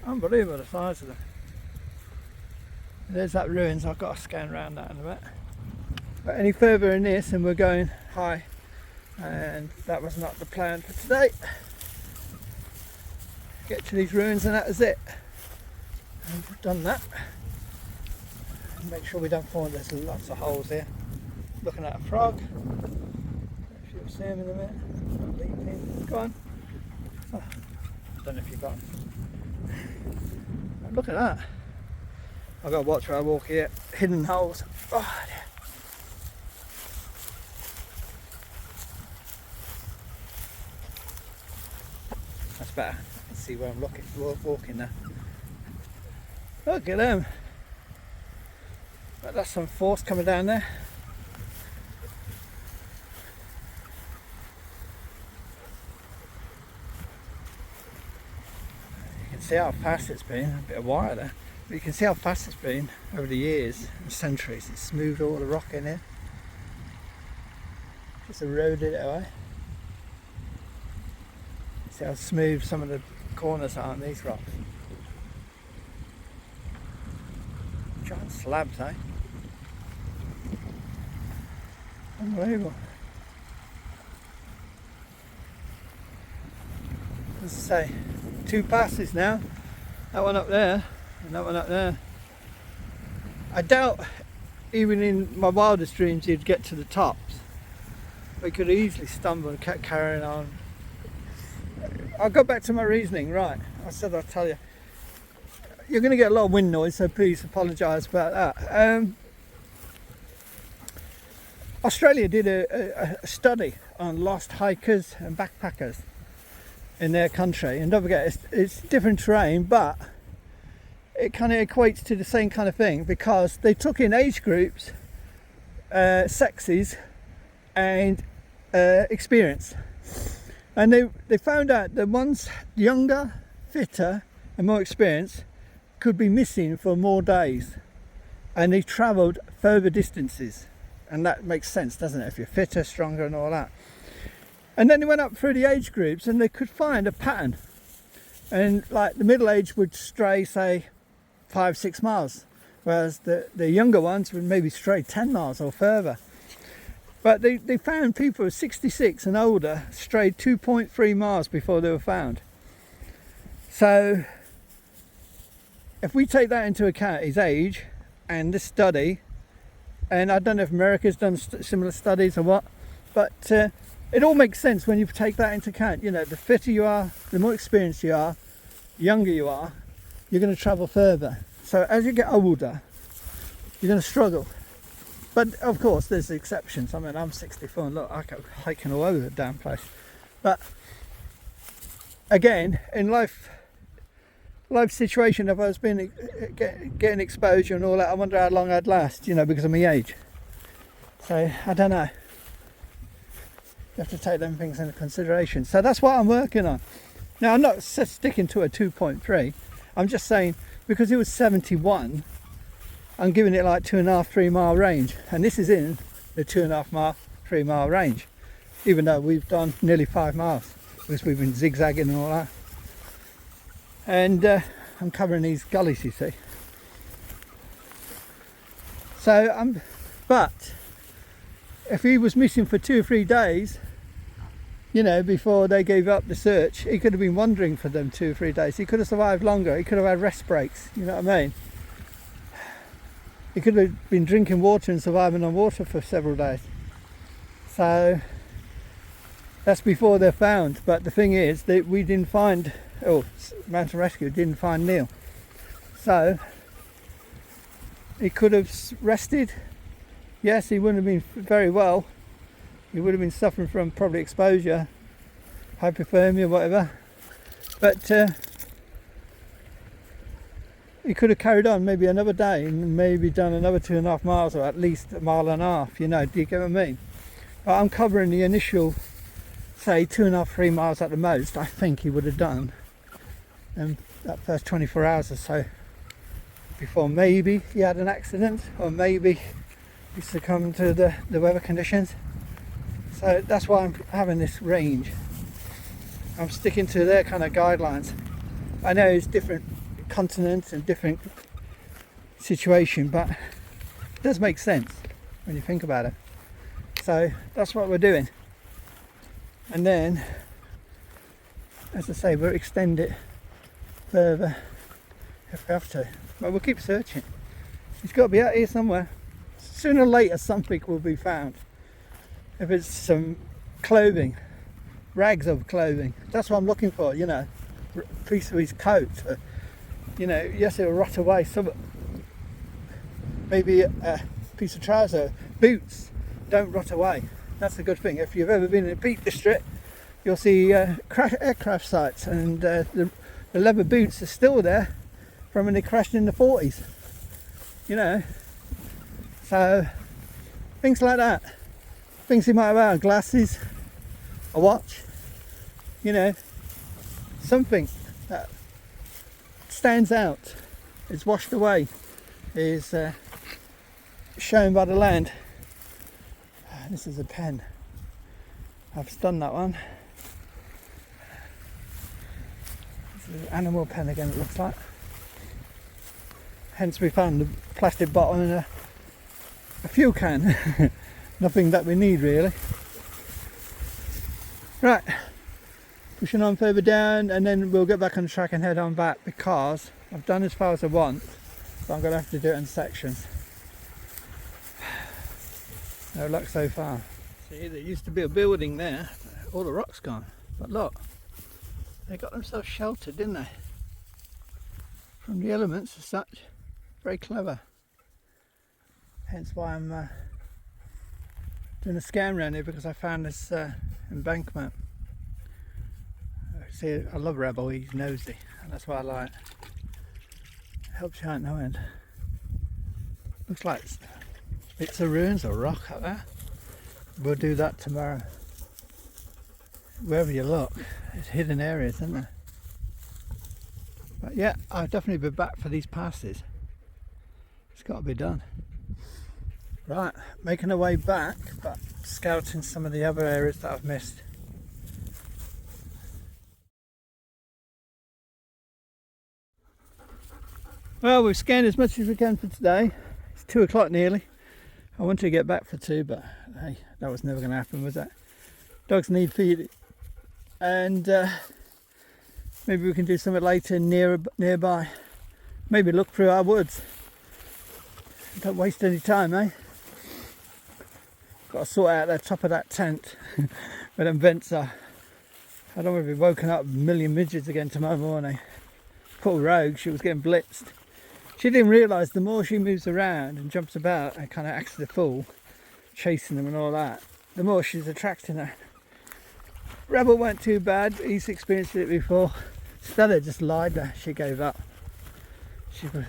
Unbelievable the size of them. There's that ruins, I've got to scan around that in a bit. But any further in this and we're going high, and that was not the plan for today. Get to these ruins and that is it. And we've done that. And make sure we don't fall, there's lots of holes here. Looking at a frog. If you'll see him in a minute. Go on. Oh, I don't know if you got him. Look at that. I've got to watch where I walk here. Hidden holes. Oh, dear. That's better. Let's see where I'm walking now. Look at them. But that's some force coming down there. See how fast it's been, a bit of wire there, but you can see how fast it's been over the years and centuries. It's smoothed all the rock in here, just eroded it away. See how smooth some of the corners are on these rocks. Giant slabs, eh? Unbelievable. As I say, two passes now, that one up there and that one up there. I doubt even in my wildest dreams you'd get to the tops. We could easily stumble and kept carrying on. I'll go back to my reasoning, right. I said I'll tell you. You're going to get a lot of wind noise, so please apologise about that. Australia did a study on lost hikers and backpackers in their country, and don't forget it's different terrain, but it kind of equates to the same kind of thing, because they took in age groups, sexes and experience, and they found out that ones younger, fitter and more experienced could be missing for more days, and they travelled further distances, and that makes sense, doesn't it, if you're fitter, stronger and all that. And then they went up through the age groups and they could find a pattern. And like the middle age would stray, say, 5-6 miles, whereas the younger ones would maybe stray 10 miles or further. But they found people 66 and older strayed 2.3 miles before they were found. So if we take that into account, his age and this study, and I don't know if America's done similar studies or what, but it all makes sense when you take that into account. You know, the fitter you are, the more experienced you are, younger you are, you're going to travel further. So as you get older, you're going to struggle. But of course there's exceptions. I mean, I'm 64 and look, I go hiking all over the damn place. But again, in life situation, if I was being getting exposure and all that, I wonder how long I'd last, you know, because of my age. So I don't know. You have to take them things into consideration. So that's what I'm working on. Now I'm not sticking to a 2.3. I'm just saying, because it was 71, I'm giving it like 2.5-3 mile range, and this is in the 2.5 mile 3 mile range, even though we've done nearly 5 miles because we've been zigzagging and all that. And I'm covering these gullies, you see. So but if he was missing for 2 or 3 days, you know, before they gave up the search, he could have been wandering for them 2 or 3 days. He could have survived longer. He could have had rest breaks, you know what I mean? He could have been drinking water and surviving on water for several days. So that's before they're found. But the thing is that we didn't find, Mountain Rescue didn't find Neil. So he could have rested. Yes, he wouldn't have been very well. He would have been suffering from probably exposure, hypothermia, whatever. But he could have carried on maybe another day and maybe done another 2.5 miles, or at least 1.5 miles, you know, do you get what I mean? But I'm covering the initial, say 2.5-3 miles at the most. I think he would have done that first 24 hours or so before maybe he had an accident, or maybe he succumbed to the weather conditions. So that's why I'm having this range. I'm sticking to their kind of guidelines. I know it's different continents and different situation, but it does make sense when you think about it. So that's what we're doing. And then, as I say, we'll extend it further if we have to. But we'll keep searching. It's got to be out here somewhere. Sooner or later something will be found. If it's some clothing, rags of clothing, that's what I'm looking for, you know, a piece of his coat, you know, yes, it'll rot away, some, maybe a piece of trouser, boots don't rot away. That's a good thing. If you've ever been in the Peak District, you'll see aircraft sites, and the leather boots are still there from when they crashed in the 40s, you know. So things like that. Things he might have had, glasses, a watch, you know, something that stands out, is washed away, is shown by the land. This is a pen. I've done that one. This is an animal pen again, it looks like. Hence we found the plastic bottle and a fuel can. Nothing that we need really. Right, pushing on further down, and then we'll get back on the track and head on back, because I've done as far as I want, but I'm going to have to do it in sections. No luck so far. See, there used to be a building there, all the rock's gone, but look, they got themselves sheltered, didn't they, from the elements as such. Very clever. Hence why I'm doing a scan around here, because I found this embankment. See, I love Rebel, he's nosy, and that's what I like. Helps you out no end. Looks like bits of ruins or rock up there. We'll do that tomorrow. Wherever you look, there's hidden areas, isn't there? But yeah, I'll definitely be back for these passes. It's got to be done. Right, making our way back, but scouting some of the other areas that I've missed. Well, we've scanned as much as we can for today. It's 2 o'clock nearly. I wanted to get back for 2, but hey, that was never going to happen, was it? Dogs need feeding, and maybe we can do something later nearby. Maybe look through our woods. Don't waste any time, eh? Got to sort out the top of that tent where them vents are. I don't want to be woken up with a million midgets again tomorrow morning. Poor Rogue, she was getting blitzed. She didn't realise the more she moves around and jumps about and kind of acts the fool, chasing them and all that, the more she's attracting her. Rebel weren't too bad, he's experienced it before. Stella just lied there, she gave up.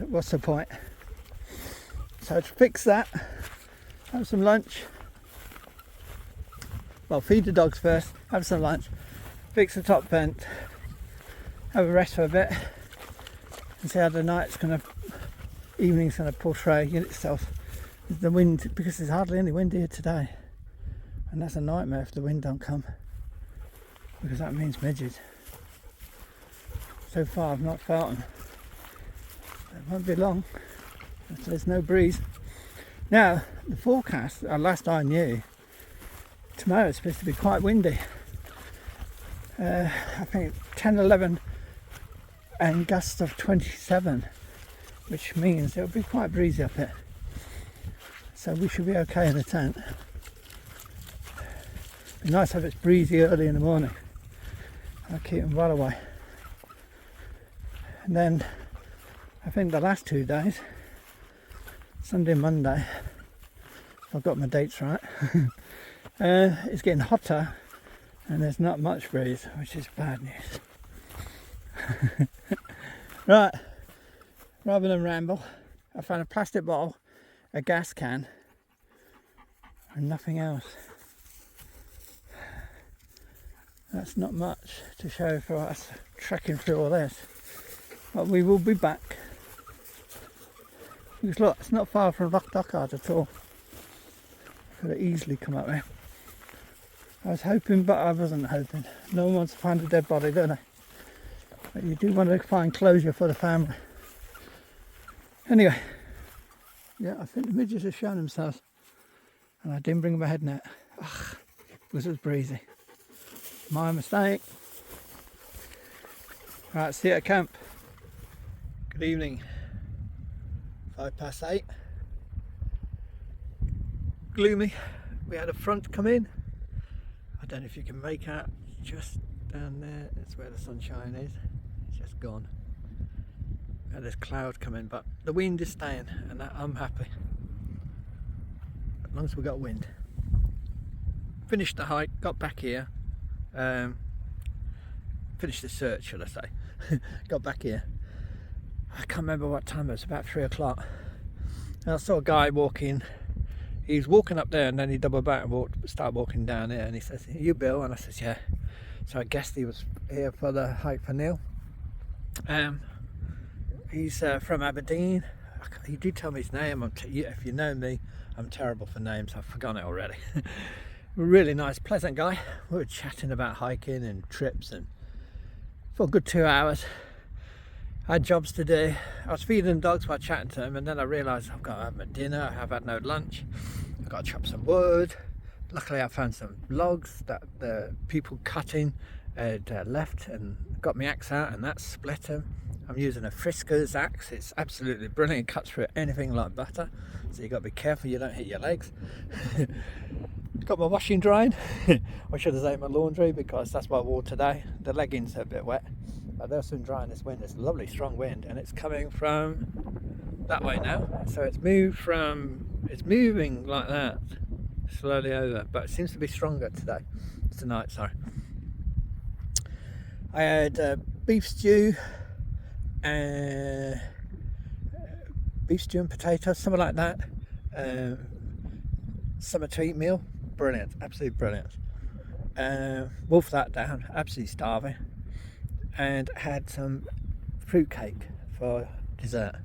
What's the point? So to fix that, have some lunch. Well, feed the dogs first, have some lunch, fix the top vent, have a rest for a bit, and see how the evening's going to portray itself. The wind, because there's hardly any wind here today, and that's a nightmare if the wind don't come, because that means midges. So far I've not felt them. It won't be long if there's no breeze. Now the forecast, last I knew, tomorrow is supposed to be quite windy. I think 10, 11 and gusts of 27, which means it'll be quite breezy up here. So we should be okay in the tent. Be nice if it's breezy early in the morning. I'll keep them well away. And then I think the last 2 days, Sunday and Monday, if I've got my dates right, it's getting hotter and there's not much breeze, which is bad news. Right, rather than ramble, I found a plastic bottle, a gas can, and nothing else. That's not much to show for us trekking through all this, but we will be back. Because look, it's not far from Loch Dochard at all. Could have easily come up there. I was hoping, but I wasn't hoping. No one wants to find a dead body, do they? But you do want to find closure for the family. Anyway, yeah, I think the midges have shown themselves, and I didn't bring my head net. Ugh, because it was breezy. My mistake. Right, see you at camp. Good evening. 8:05. Gloomy. We had a front come in. I don't know if you can make out, just down there, that's where the sunshine is. It's just gone. We had this cloud come in, but the wind is staying, and I'm happy. As long as we got wind. Finished the hike, got back here. Finished the search, should I say. Got back here. I can't remember what time it was, about 3 o'clock. And I saw a guy walking. He was walking up there and then he doubled back and started walking down here, and he says, "You Bill?" And I says, "Yeah." So I guessed he was here for the hike for Neil. He's from Aberdeen. He did tell me his name. If you know me, I'm terrible for names. I've forgotten it already. Really nice, pleasant guy. We were chatting about hiking and trips, and for a good 2 hours. I had jobs to do. I was feeding the dogs while chatting to him, and then I realised I've got to have my dinner. I've had no lunch. I've got to chop some wood. Luckily I found some logs that the people cutting had left, and got my axe out, and that split them. I'm using a Frisker's axe. It's absolutely brilliant. It cuts through anything like butter, so you've got to be careful you don't hit your legs. Got my washing drying. I should have said my laundry, because that's what I wore today. The leggings are a bit wet, but they'll soon dry in this wind. It's a lovely strong wind, and it's coming from that way now. So it's moving like that, slowly over, but it seems to be stronger tonight, sorry. I had beef stew and potatoes, something like that. Summer to eat meal, brilliant, absolutely brilliant. Wolfed that down, absolutely starving, and had some fruit cake for dessert,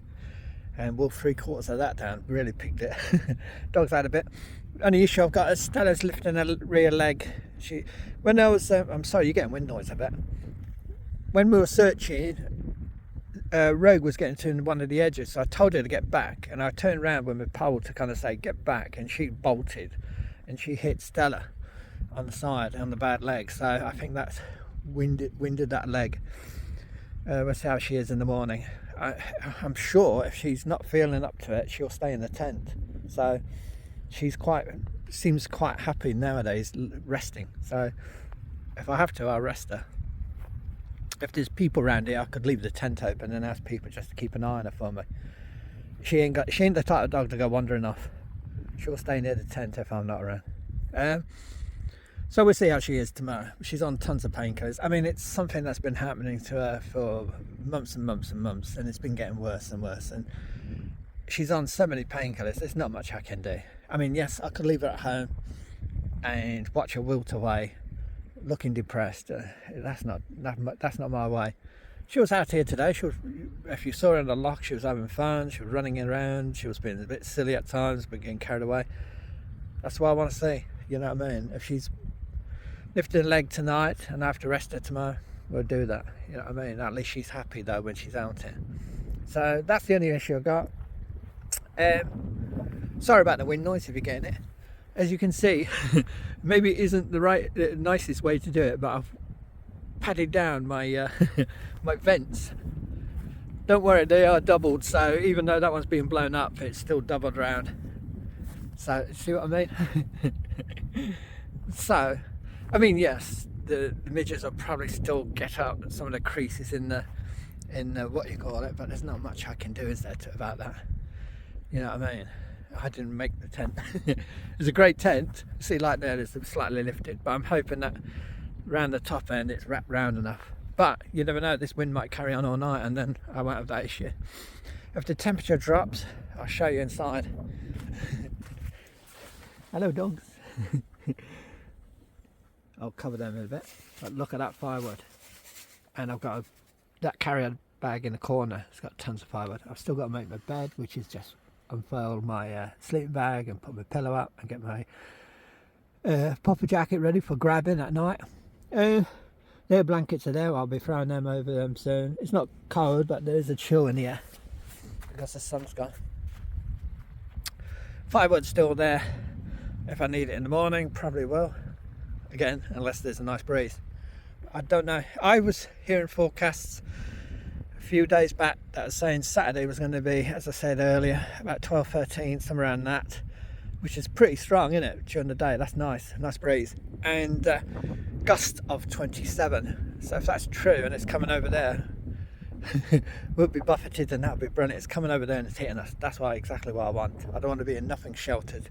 and wolfed 3/4 of that down, really picked it. Dogs had a bit. Only issue I've got is Stella's lifting her rear leg. I'm sorry, you're getting wind noise, I bet. When we were searching, Rogue was getting to one of the edges, so I told her to get back, and I turned around with my pole to kind of say get back, and she bolted and she hit Stella on the side, on the bad leg. So I think that's winded that leg. We'll see how she is in the morning. I'm sure if she's not feeling up to it, she'll stay in the tent. So seems quite happy nowadays resting. So if I have to, I'll rest her. If there's people around here, I could leave the tent open and ask people just to keep an eye on her for me. she ain't the type of dog to go wandering off. She'll stay near the tent if I'm not around. So we'll see how she is tomorrow. She's on tons of painkillers. I mean, it's something that's been happening to her for months and months and months, and it's been getting worse and worse. And she's on so many painkillers, there's not much I can do. I mean, yes, I could leave her at home and watch her wilt away, looking depressed. That's not my way. She was out here today. If you saw her in the loch, she was having fun. She was running around. She was being a bit silly at times, but getting carried away. That's what I want to see. You know what I mean? If she's lifting a leg tonight and I have to rest her tomorrow, we'll do that. You know what I mean? At least she's happy though when she's out here. So that's the only issue I've got. Sorry about the wind noise if you're getting it. As you can see, maybe it isn't the nicest way to do it, but I've padded down my my vents. Don't worry, they are doubled, so even though that one's being blown up, it's still doubled around. So see what I mean? So I mean, yes, the midges will probably still get up some of the creases in the what you call it, but there's not much I can do, is there, about that? You know what I mean? I didn't make the tent. It's a great tent. See, like there, it's slightly lifted, but I'm hoping that around the top end it's wrapped round enough. But you never know, this wind might carry on all night and then I won't have that issue. If the temperature drops, I'll show you inside. Hello, dogs. I'll cover them in a bit. But look at that firewood. And I've got that carrier bag in the corner. It's got tons of firewood. I've still got to make my bed, which is just unfurl my sleeping bag and put my pillow up and get my popper jacket ready for grabbing at night. Their blankets are there. I'll be throwing them over them soon. It's not cold, but there is a chill in here because the sun's gone. Firewood's still there. If I need it in the morning, probably will. Again, unless there's a nice breeze. I don't know. I was hearing forecasts a few days back that was saying Saturday was going to be, as I said earlier, about 12, 13, somewhere around that, which is pretty strong, isn't it, during the day? That's nice breeze. And gust of 27. So if that's true and it's coming over there, we'll be buffeted and that'll be brilliant. It's coming over there and it's hitting us. That's exactly what I want. I don't want to be in nothing sheltered.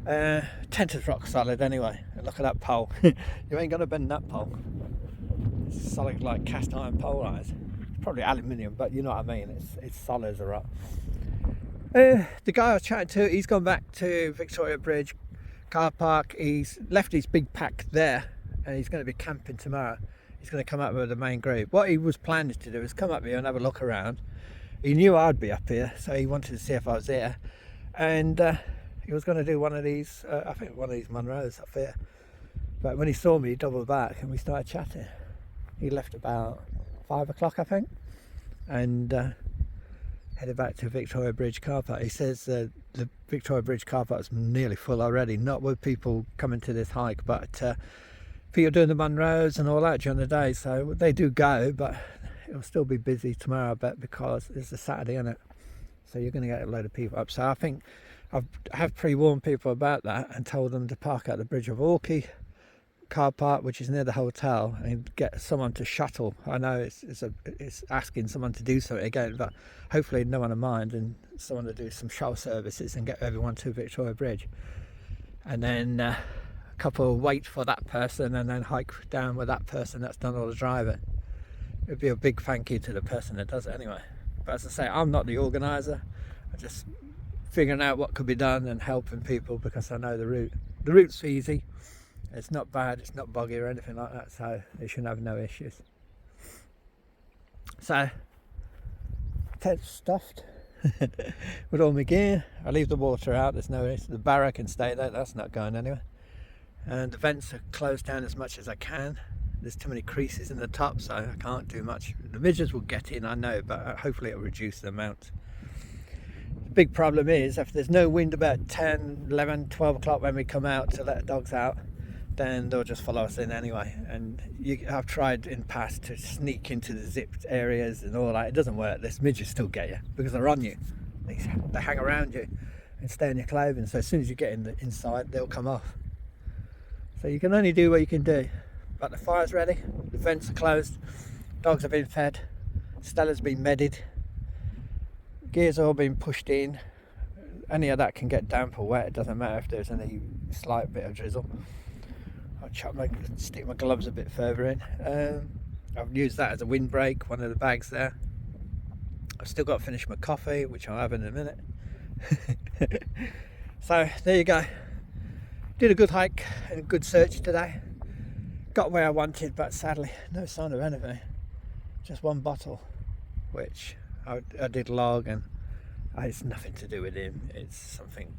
Tent is rock solid anyway. And look at that pole. You ain't gonna bend that pole. It's solid like cast iron pole, right? It's probably aluminium, but you know what I mean. It's solid as a rock. The guy I was chatting to, he's gone back to Victoria Bridge car park. He's left his big pack there and he's going to be camping tomorrow. He's going to come up with the main group. What he was planning to do is come up here and have a look around. He knew I'd be up here, so he wanted to see if I was there. And he was going to do one of these, I think one of these Munros up here. But when he saw me, he doubled back and we started chatting. He left about 5 o'clock, I think, and headed back to Victoria Bridge car park. He says the Victoria Bridge car park is nearly full already, not with people coming to this hike, but people doing the Munros and all that during the day. So they do go, but it'll still be busy tomorrow, I bet, because it's a Saturday, isn't it? So you're going to get a load of people up. So I think I have pre-warned people about that and told them to park at the Bridge of Orkney car park, which is near the hotel, and get someone to shuttle. I know it's asking someone to do something again, but hopefully no one will mind, and someone to do some shuttle services and get everyone to Victoria Bridge, and then a couple wait for that person and then hike down with that person that's done all the driving. It'd be a big thank you to the person that does it anyway. But as I say, I'm not the organizer. I'm just figuring out what could be done and helping people, because I know the route. The route's easy. It's not bad, it's not boggy or anything like that, so they shouldn't have no issues. So, tent's stuffed with all my gear. I leave the water out, there's no issue. The barrow can stay there, that's not going anywhere. And the vents are closed down as much as I can. There's too many creases in the top, so I can't do much. The midges will get in, I know, but hopefully it'll reduce the amount. The big problem is, if there's no wind about 10, 11, 12 o'clock when we come out to let the dogs out, then they'll just follow us in anyway. And I've tried in past to sneak into the zipped areas and all that. It doesn't work. This midges still get you because they're on you. They hang around you and stay in your clothing. So as soon as you get inside, they'll come off. So you can only do what you can do. But the fire's ready. The vents are closed. Dogs have been fed. Stella's been medded. Gears are all being pushed in. Any of that can get damp or wet. It doesn't matter if there's any slight bit of drizzle. I'll stick my gloves a bit further in. I've used that as a windbreak, one of the bags there. I've still got to finish my coffee, which I'll have in a minute. So there you go. Did a good hike and a good search today. Got where I wanted, but sadly no sign of anything. Just one bottle, which I did log, and it's nothing to do with him. It's something,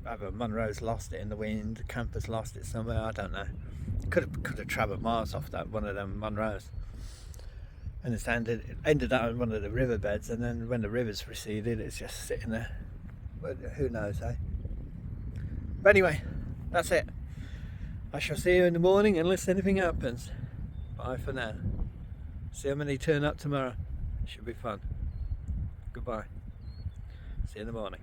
either Munro's lost it in the wind, Camper's lost it somewhere, I don't know. Could have travelled miles off that one of them Munros. And it's ended up on one of the riverbeds, and then when the river's receded, it's just sitting there. But who knows, eh? But anyway, that's it. I shall see you in the morning unless anything happens. Bye for now. See how many turn up tomorrow. Should be fun. Goodbye. See you in the morning.